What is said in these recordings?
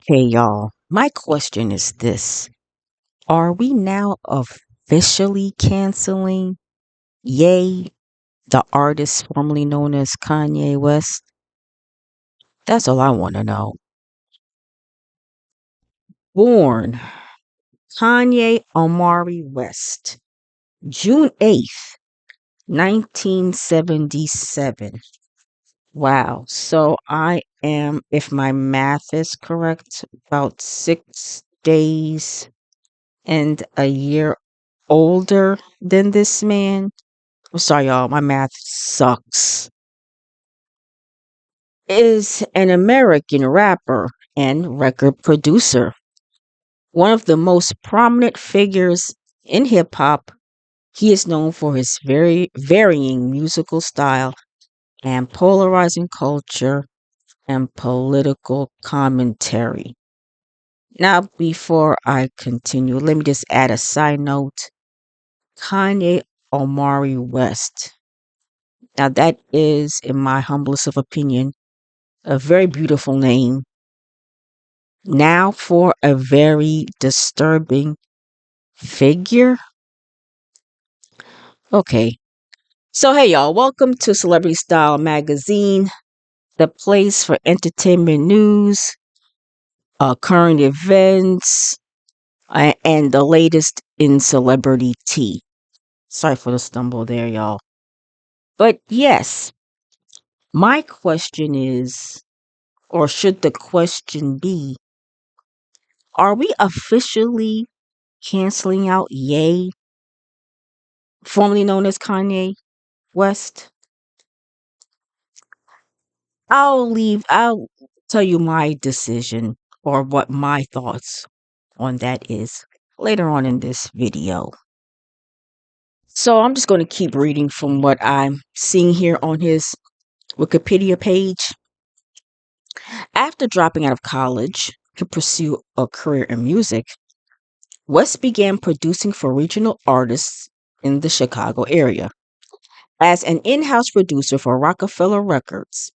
Hey y'all, my question is this. Are we now officially canceling Ye, the artist formerly known as Kanye West? That's all I want to know. Born Kanye Omari West, June 8th, 1977. Wow. So I am, if my math is correct, about 6 days and a year older than this man. I'm sorry, y'all. My math sucks. Is an American rapper and record producer. One of the most prominent figures in hip hop, he is known for his very varying musical style and polarizing culture and political commentary. Now, before I continue, let me just add a side note. Kanye Omari West. Now, that is, in my humblest of opinion, a very beautiful name. Now, for a very disturbing figure. Okay. So, hey, y'all, welcome to Celebrity Style Magazine, the place for entertainment news, current events, and the latest in celebrity tea. Sorry for the stumble there, y'all. But yes, my question is, or should the question be, are we officially canceling out Ye, formerly known as Kanye West? I'll tell you my decision or what my thoughts on that is later on in this video. So I'm just going to keep reading from what I'm seeing here on his Wikipedia page. After dropping out of college to pursue a career in music, West began producing for regional artists in the Chicago area. As an in-house producer for Rockefeller Records,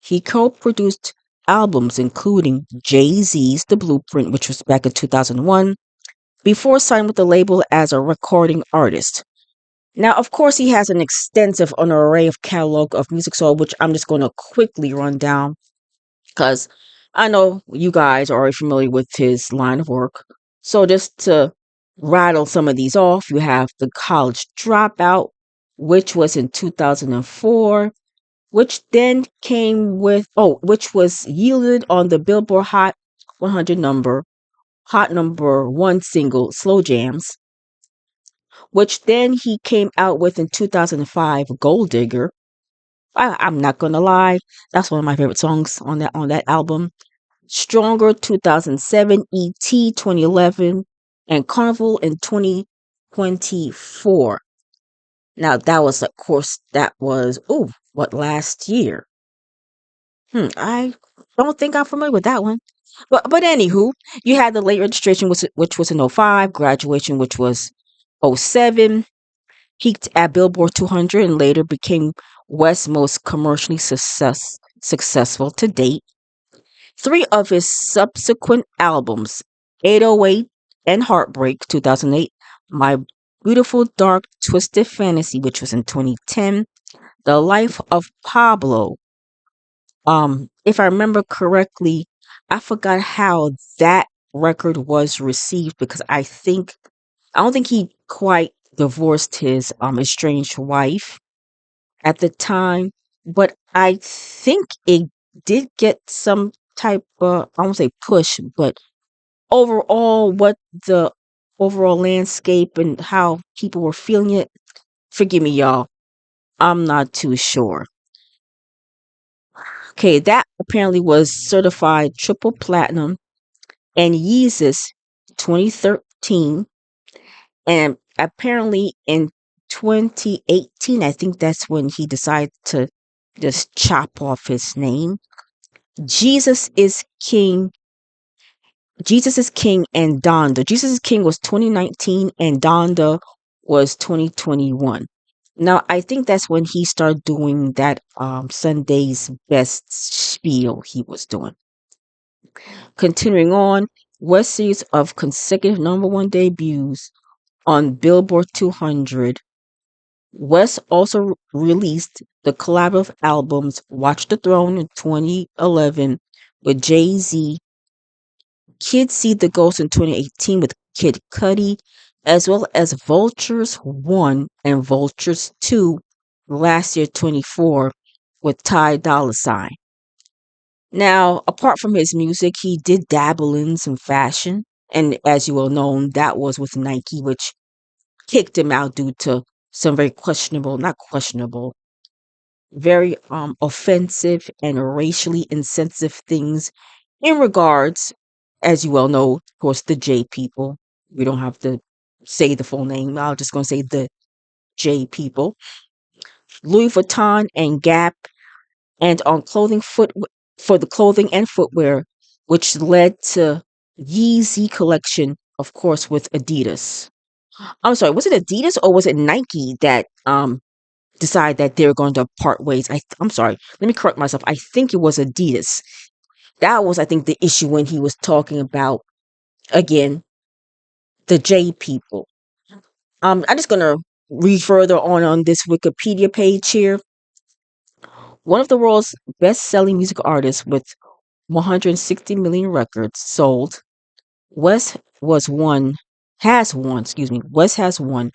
he co-produced albums including Jay-Z's The Blueprint, which was back in 2001, before signing with the label as a recording artist. Now, of course, he has an extensive an array of catalog of music, so which I'm just going to quickly run down because I know you guys are already familiar with his line of work. So just to rattle some of these off, you have The College Dropout, which was in 2004, which then came with, which was yielded on the Billboard Hot 100 hot number one single, Slow Jams, which then he came out with in 2005, Gold Digger. I'm not gonna lie, that's one of my favorite songs on that album. Stronger 2007, ET 2011, and Carnival in 2024. Now that was, of course, that was last year? I don't think I'm familiar with that one. But anywho, you had the late registration, which was in '05, graduation, which was '07, peaked at Billboard 200, and later became West's most commercially successful to date. Three of his subsequent albums, 808 and Heartbreak, 2008, My Beautiful Dark Twisted Fantasy, which was in 2010, The Life of Pablo. If I remember correctly, I forgot how that record was received because I don't think he quite divorced his estranged wife at the time, but I think it did get some type of, I won't say push, but overall, what the overall landscape and how people were feeling it, forgive me, y'all, I'm not too sure. Okay, that apparently was certified triple platinum and Yeezus 2013, and apparently in 2018, I think that's when he decided to just chop off his name. Jesus is King. Jesus is King and Donda. Jesus is King was 2019 and Donda was 2021. Now I think that's when he started doing that Sunday's best spiel he was doing. Continuing on, West's series of consecutive number one debuts on Billboard 200. West also released the collaborative albums Watch the Throne in 2011 with Jay-Z, Kids See the Ghost in 2018 with Kid Cudi, as well as Vultures 1 and Vultures 2 last year 24 with Ty Dolla $ign. Now, apart from his music, he did dabble in some fashion, and as you well know, that was with Nike, which kicked him out due to some very questionable, not questionable, very offensive and racially insensitive things in regards, as you well know, of course, the J people. We don't have to say the full name. I'm just going to say the J people. Louis Vuitton and Gap, and on clothing foot for the clothing and footwear, which led to Yeezy collection, of course, with Adidas. I'm sorry, was it Adidas or was it Nike that decided that they were going to part ways? I'm sorry, let me correct myself. I think it was Adidas. That was, I think, the issue when he was talking about, again, the J people. I'm just gonna read further on this Wikipedia page here. One of the world's best-selling music artists with 160 million records sold, West West has won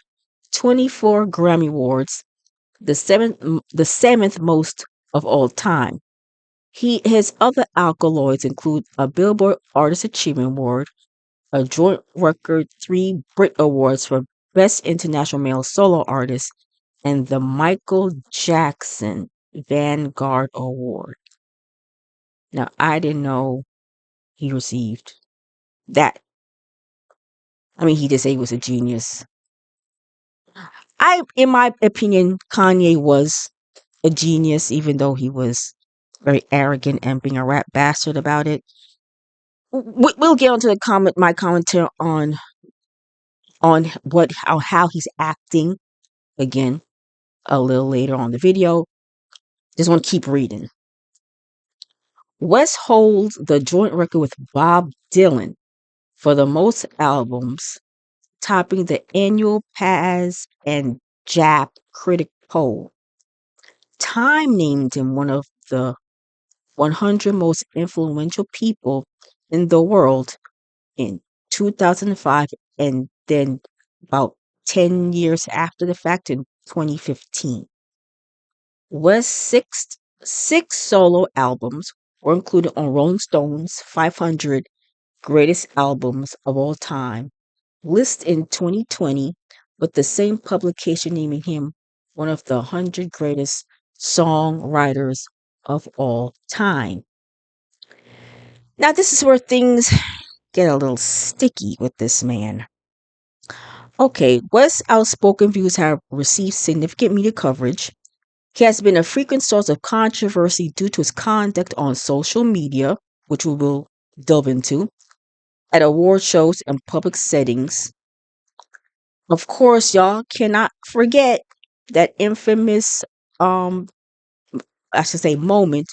24 Grammy Awards, the seventh most of all time. His other accolades include a Billboard Artist Achievement Award, a joint record 3 Brit Awards for Best International Male Solo Artist, and the Michael Jackson Vanguard Award. Now, I didn't know he received that. I mean, he did say he was a genius. In my opinion, Kanye was a genius, even though he was very arrogant and being a rat bastard about it. We'll get onto my commentary on how he's acting again a little later on the video. Just want to keep reading. West holds the joint record with Bob Dylan for the most albums, topping the annual Paz and Jap critic poll. Time named him one of the 100 most influential people in the world in 2005, and then about 10 years after the fact in 2015. West's six solo albums were included on Rolling Stone's 500 Greatest Albums of All Time list in 2020, with the same publication naming him one of the 100 greatest songwriters of all time. Now, this is where things get a little sticky with this man. Okay, West's outspoken views have received significant media coverage. He has been a frequent source of controversy due to his conduct on social media, which we will delve into, at award shows and public settings. Of course, y'all cannot forget that infamous, um, I should say, moment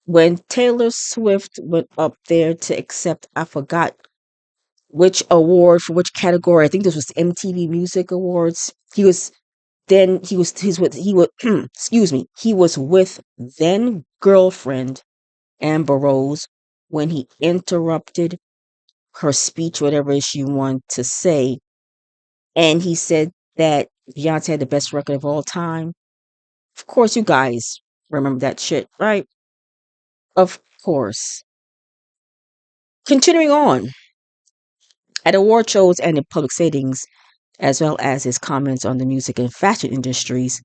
when Taylor Swift went up there to accept, I forgot which award for which category. I think this was MTV Music Awards. He was excuse me, he was with then girlfriend Amber Rose when he interrupted her speech, whatever she wanted to say, and he said that Beyonce had the best record of all time. Of course, you guys remember that shit, right? Of course. Continuing on, at award shows and in public settings, as well as his comments on the music and fashion industries,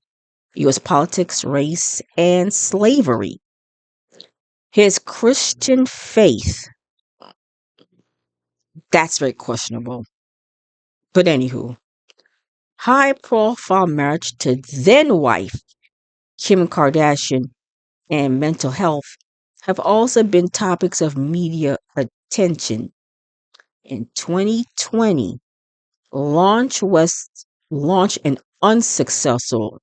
U.S. politics, race, and slavery. His Christian faith, that's very questionable. But anywho, high profile marriage to then wife Kim Kardashian and mental health have also been topics of media attention. In 2020, launched an unsuccessful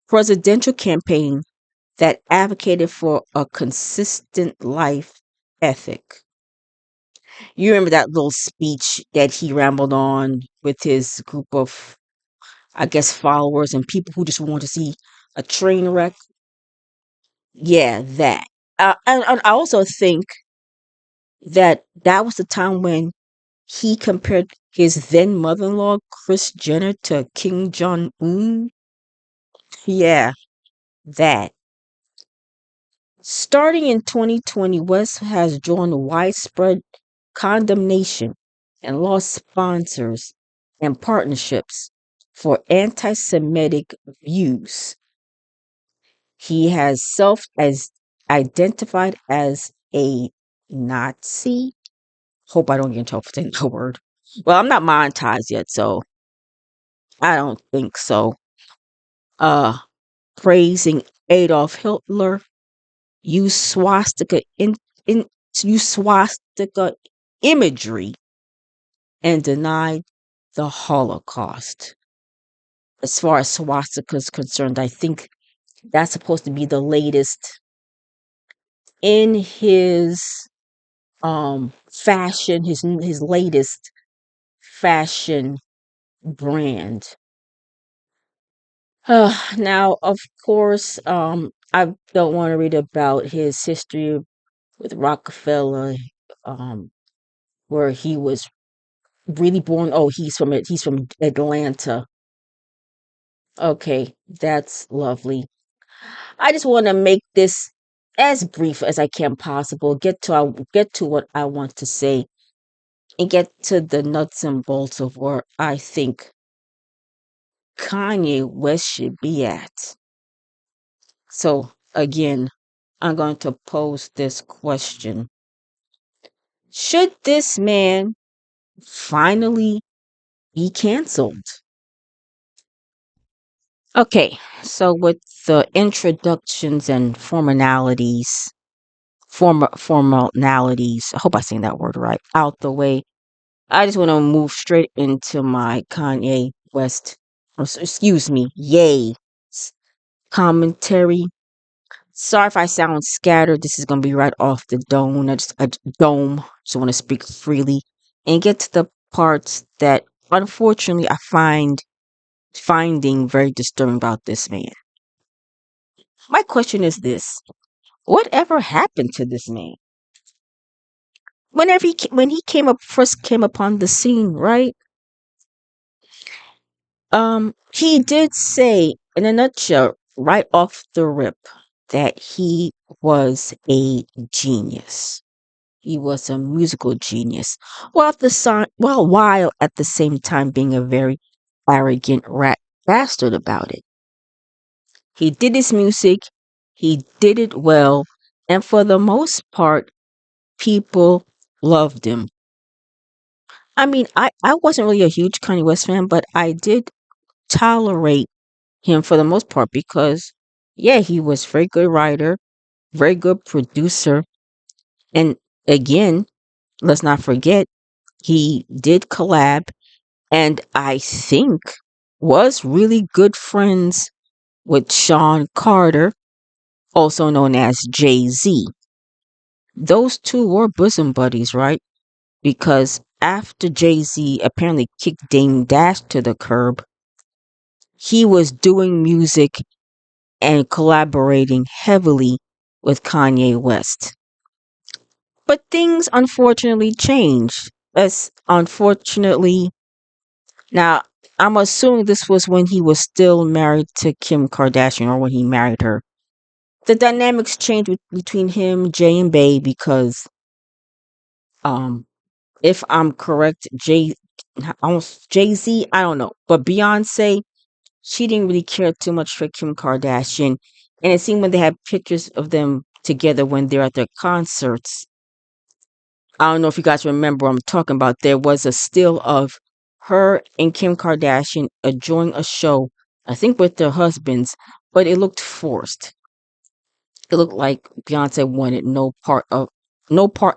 presidential campaign that advocated for a consistent life ethic. You remember that little speech that he rambled on with his group of, I guess, followers and people who just want to see a train wreck? Yeah, that. And I also think that that was the time when he compared his then mother-in-law, Kris Jenner, to Kim Jong-un. Yeah, that. Starting in 2020, West has drawn widespread condemnation and lost sponsors and partnerships for anti-Semitic views. He has self as identified as a Nazi. Hope I don't get in trouble for saying the word. Well, I'm not monetized yet, so I don't think so. Uh, Praising Adolf Hitler, use swastika in use swastika imagery, and denied the Holocaust. As far as swastika is concerned, I think that's supposed to be the latest in his fashion, his latest fashion brand. Now, of course, I don't want to read about his history with Rockefeller, um, where he was really born. Oh, he's from Atlanta. Okay, that's lovely. I just want to make this as brief as I can possible. Get to what I want to say and get to the nuts and bolts of where I think Kanye West should be at. So again, I'm going to pose this question. Should this man finally be canceled? Okay, so with the introductions and formalities, I hope I'm saying that word right, out the way, I just want to move straight into my Kanye West, excuse me, Ye commentary. Sorry if I sound scattered. This is gonna be right off the dome. Just want to speak freely and get to the parts that unfortunately I finding very disturbing about this man. My question is this: whatever happened to this man? When he first came upon the scene, right? He did say, in a nutshell, right off the rip, that he was a genius. He was a musical genius, while at the same time being a very arrogant rat bastard about it. He did his music, he did it well, and for the most part, people loved him. I mean, I wasn't really a huge Kanye West fan, but I did tolerate him for the most part because, yeah, he was very good writer, very good producer, and again, let's not forget, he did collab and I think was really good friends with Sean Carter, also known as Jay-Z. Those two were bosom buddies, right? Because after Jay-Z apparently kicked Dame Dash to the curb, he was doing music and collaborating heavily with Kanye West. But things unfortunately changed. As unfortunately, now I'm assuming this was when he was still married to Kim Kardashian or when he married her. The dynamics changed between him, Jay, and Bay because, um, if I'm correct, Jay Z, I don't know, but Beyonce, she didn't really care too much for Kim Kardashian, and it seemed when they had pictures of them together when they're at their concerts. I don't know if you guys remember what I'm talking about. There was a still of her and Kim Kardashian enjoying a show, I think with their husbands, but it looked forced. It looked like Beyonce wanted no part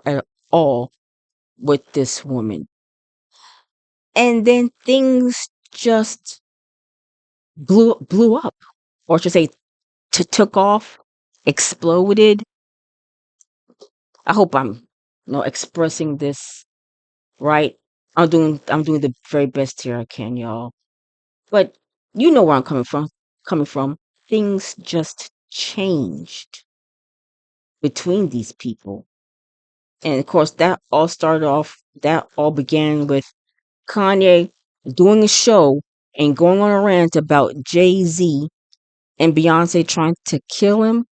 at all with this woman. And then things just blew up, or should I say took off. exploded. I hope I'm expressing this right. I'm doing the very best here I can, y'all. But you know where I'm coming from. Coming from. Things just changed between these people. And of course that all began with Kanye doing a show and going on a rant about Jay-Z and Beyoncé trying to kill him.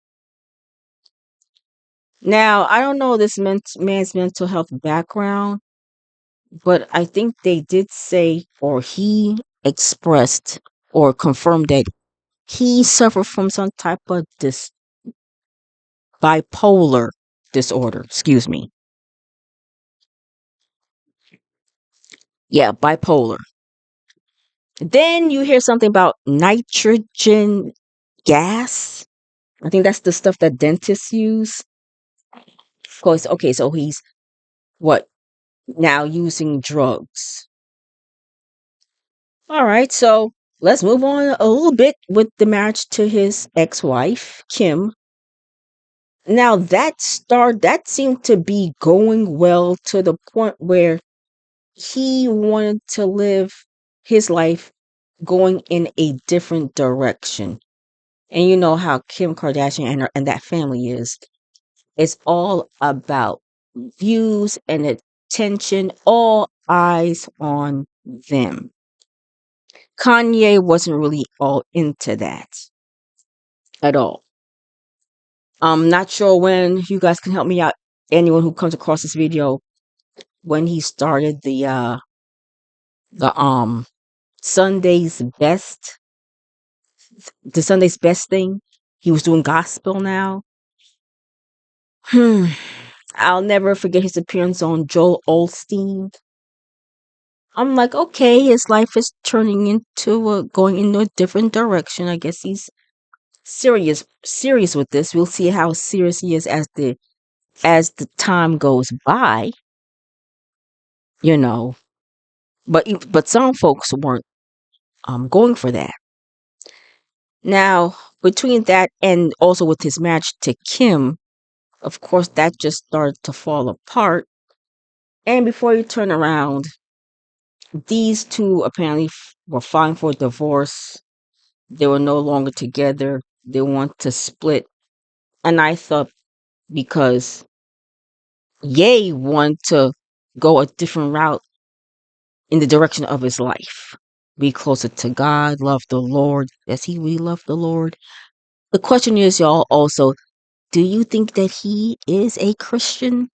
Now, I don't know this man's mental health background, but I think they did say, or he expressed or confirmed that he suffered from some type of bipolar disorder. Excuse me. Yeah, bipolar. Then you hear something about nitrogen gas. I think that's the stuff that dentists use. Of course, okay, so he's what now using drugs. All right, so let's move on a little bit with the marriage to his ex-wife, Kim. Now that seemed to be going well to the point where he wanted to live his life going in a different direction. And you know how Kim Kardashian and that family is. It's all about views and attention, all eyes on them. Kanye wasn't really all into that at all. I'm not sure when you guys can help me out. Anyone who comes across this video, when he started the Sunday's Best, the Sunday's Best thing. He was doing gospel now. I'll never forget his appearance on Joel Osteen. I'm like, okay, his life is turning into going into a different direction. I guess he's serious with this. We'll see how serious he is as the time goes by. You know, but some folks weren't going for that. Now, between that and also with his match to Kim, of course, that just started to fall apart. And before you turn around, these two apparently were filing for divorce. They were no longer together. They want to split. And I thought because Ye wanted to go a different route in the direction of his life, be closer to God, love the Lord. Does he really love the Lord? The question is, y'all, also, do you think that he is a Christian?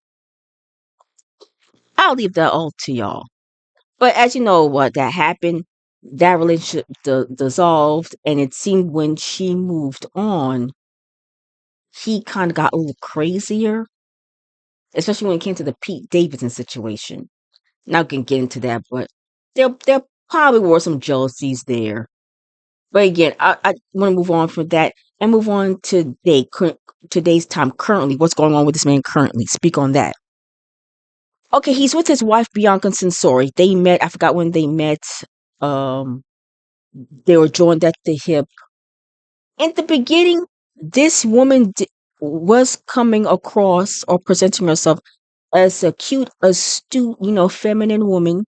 I'll leave that all to y'all. But as you know, what that happened, that relationship dissolved, and it seemed when she moved on, he kind of got a little crazier, especially when it came to the Pete Davidson situation. Not gonna get into that, but there probably were some jealousies there. But again, I want to move on from that and move on to today's time currently. What's going on with this man currently? Speak on that. Okay, he's with his wife Bianca Censori. They met. I forgot when they met. Um, they were joined at the hip. In the beginning, this woman was coming across or presenting herself as a cute, astute, feminine woman.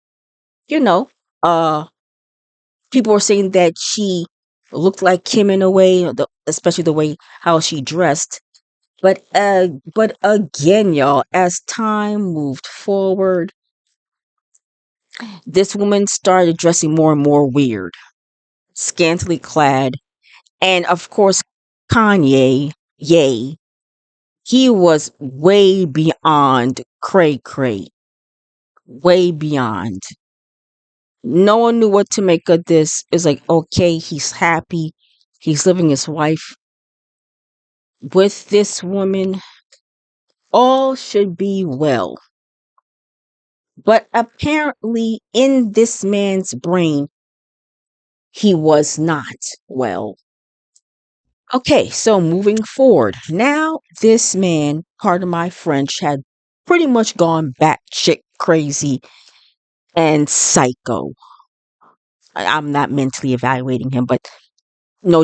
You know, uh, people were saying that she looked like Kim in a way, especially the way how she dressed. But again, y'all, as time moved forward, this woman started dressing more and more weird, scantily clad, and of course, Kanye, yay, he was way beyond cray cray, way beyond. No one knew what to make of this. It's like, okay, he's happy. He's living his life with this woman. All should be well. But apparently, in this man's brain, he was not well. Okay, so moving forward. Now, this man, pardon my French, had pretty much gone batshit crazy and psycho. I'm not mentally evaluating him, but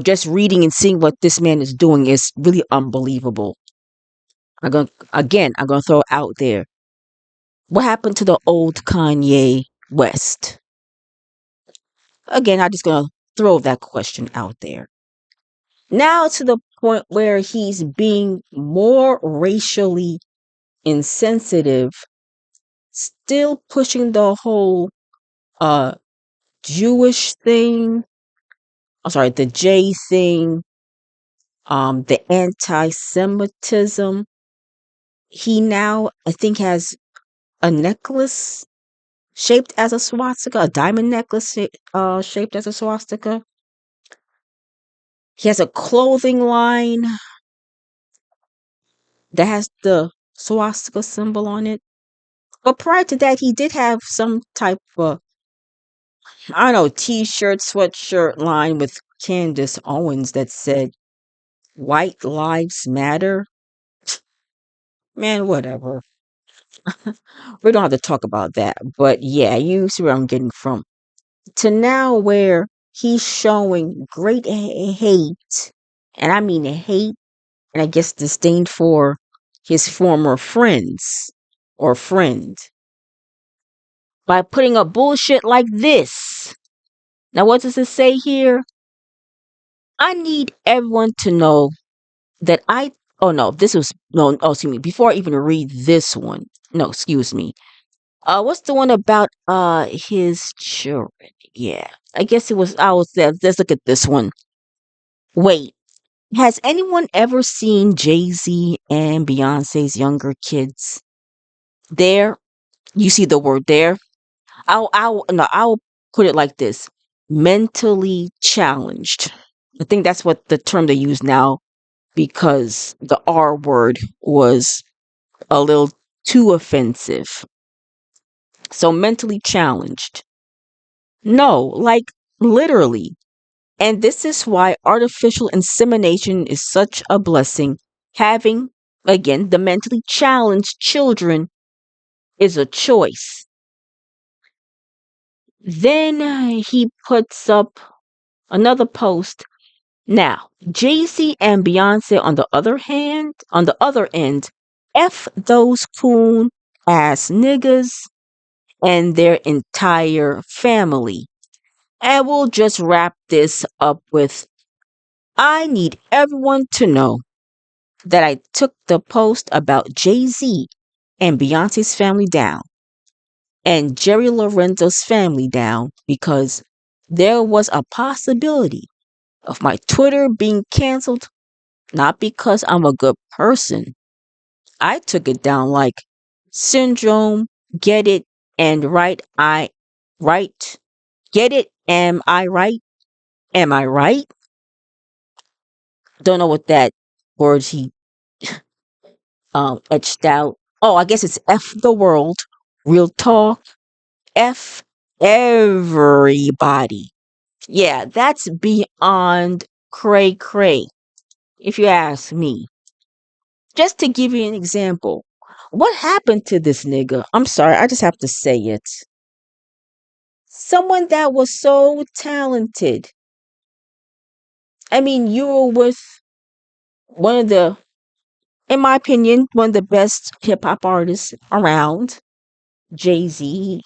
Just reading and seeing what this man is doing is really unbelievable. I'm gonna throw it out there. What happened to the old Kanye West? Again, I'm just gonna throw that question out there. Now to the point where he's being more racially insensitive, still pushing the whole uh Jewish thing. I'm sorry, the J thing, the anti-Semitism. He now, I think, has a necklace shaped as a swastika, a diamond necklace shaped as a swastika. He has a clothing line that has the swastika symbol on it. But prior to that, he did have some type of, I don't know, t-shirt, sweatshirt line with Candace Owens that said, White Lives Matter. Man, whatever. We don't have to talk about that. But yeah, you see where I'm getting from. To now where he's showing great hate, and I mean hate, and I guess disdain for his former friends or friend by putting up bullshit like this. Now, what does it say here? I need everyone to know that oh no, this was, no, oh, excuse me, before I even read this one, no, excuse me. What's the one about his children? Yeah, I guess it was. I was there. Let's look at this one. Wait, has anyone ever seen Jay-Z and Beyonce's younger kids? There, you see the word there. I'll put it like this: mentally challenged. I think that's what the term they use now because the R word was a little too offensive. So mentally challenged. No, like literally. And this is why artificial insemination is such a blessing. Having, again, the mentally challenged children is a choice. Then he puts up another post. Now, Jay-Z and Beyonce on the other end, F those coon ass niggas and their entire family. And we'll just wrap this up with I need everyone to know that I took the post about Jay-Z and Beyonce's family down and Jerry Lorenzo's family down because there was a possibility of my Twitter being canceled, not because I'm a good person. I took it down like syndrome, get it, and right. Get it? Am I right? Am I right? Don't know what that word he etched out. Oh, I guess it's F the world. Real talk. F everybody. Yeah, that's beyond cray cray, if you ask me. Just to give you an example, what happened to this nigga? I'm sorry, I just have to say it. Someone that was so talented. I mean, you were with one of the, in my opinion, one of the best hip hop artists around, Jay-Z.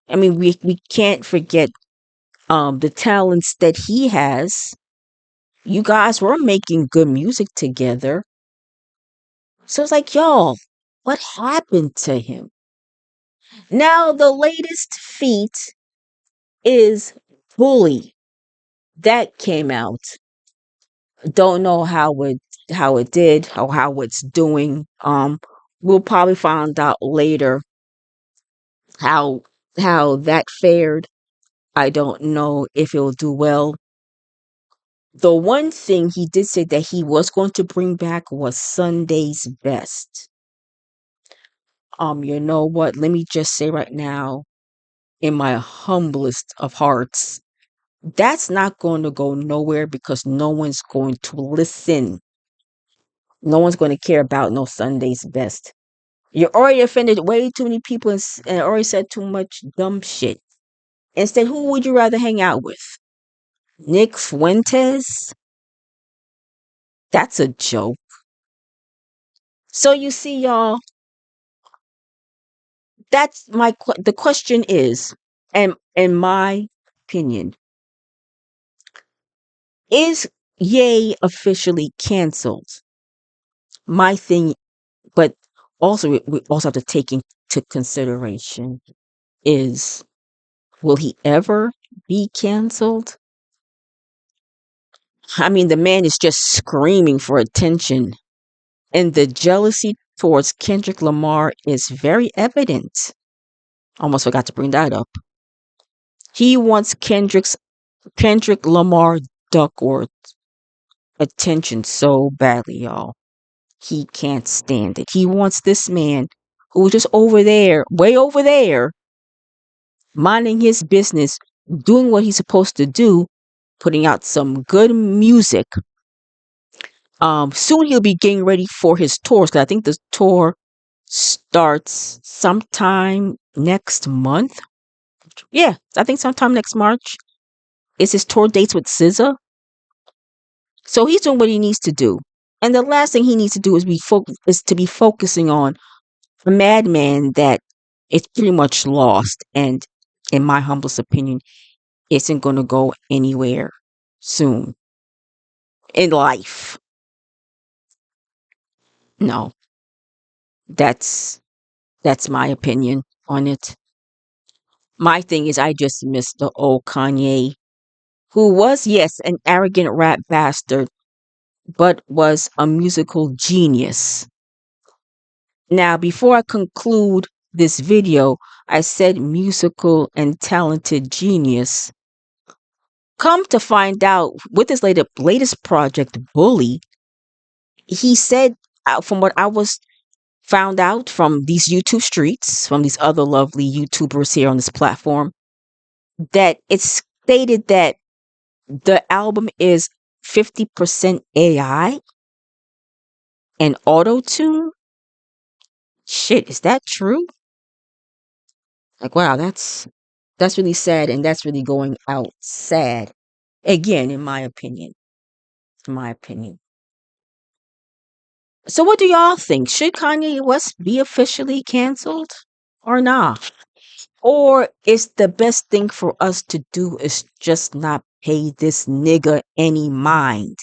I mean, we can't forget the talents that he has. You guys were making good music together. So it's like, y'all, what happened to him? Now the latest feat is Bully. That came out. Don't know how it did or how it's doing. We'll probably find out later how how that fared. I don't know if it'll do well. The one thing he did say that he was going to bring back was Sunday's Best. You know what? Let me just say right now, in my humblest of hearts, that's not going to go nowhere because no one's going to listen. No one's going to care about no Sunday's Best. You already offended way too many people and already said too much dumb shit. Instead, who would you rather hang out with? Nick Fuentes, that's a joke. So you see, y'all, that's the question is, and in my opinion, is Ye officially canceled? My thing, but also we also have to take into consideration is, will he ever be canceled? I mean, the man is just screaming for attention, and the jealousy towards Kendrick Lamar is very evident. Almost forgot to bring that up. He wants Kendrick Lamar Duckworth attention so badly, y'all. He can't stand it. He wants this man who's just over there, way over there, minding his business, doing what he's supposed to do, putting out some good music. Soon he'll be getting ready for his tours, because I think the tour starts sometime next month. Yeah, I think sometime next March is his tour dates with SZA. So he's doing what he needs to do. And the last thing he needs to do is to be focusing on a madman that is pretty much lost, and in my humblest opinion, isn't going to go anywhere soon in life. No, that's my opinion on it. My thing is, I just miss the old Kanye, who was, yes, an arrogant rap bastard, but was a musical genius. Now, before I conclude this video, I said musical and talented genius. Come to find out, with his latest project, Bully, he said, from what I was found out from these YouTube streets, from these other lovely YouTubers here on this platform, that it's stated that the album is 50% AI and auto-tune. Shit, is that true? Like, wow, that's really sad, and that's really going out sad. Again, in my opinion. In my opinion. So what do y'all think? Should Kanye West be officially canceled or not? Or is the best thing for us to do is just not pay this nigga any mind?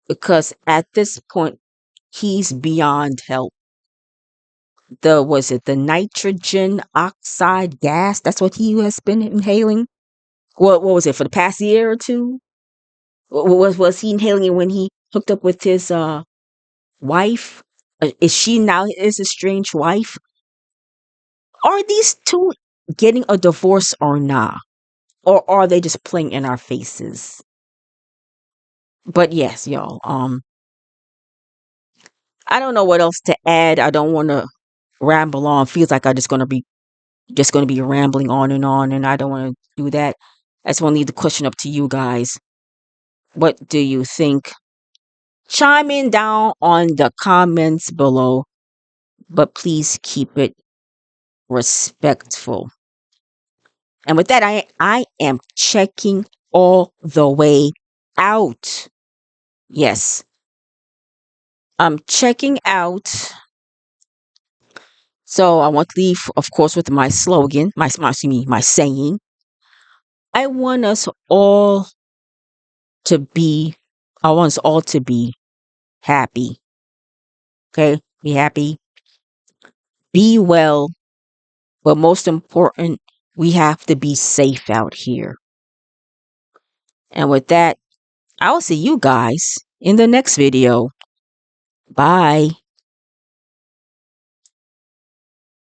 Because at this point, he's beyond help. The nitrogen oxide gas? That's what he has been inhaling. What was it, for the past year or two? Was he inhaling it when he hooked up with his wife? Is she now his estranged wife? Are these two getting a divorce or not? Or are they just playing in our faces? But yes, y'all. I don't know what else to add. I don't want to ramble on. Feels like I'm just gonna be rambling on, and I don't want to do that. I just want to leave the question up to you guys. What do you think? Chime in down on the comments below, but please keep it respectful. And with that, I am checking all the way out. Yes, I'm checking out. So I want to leave, of course, with my slogan, my saying. I want us all to be, I want us all to be happy. Okay? Be happy. Be well. But most important, we have to be safe out here. And with that, I'll see you guys in the next video. Bye.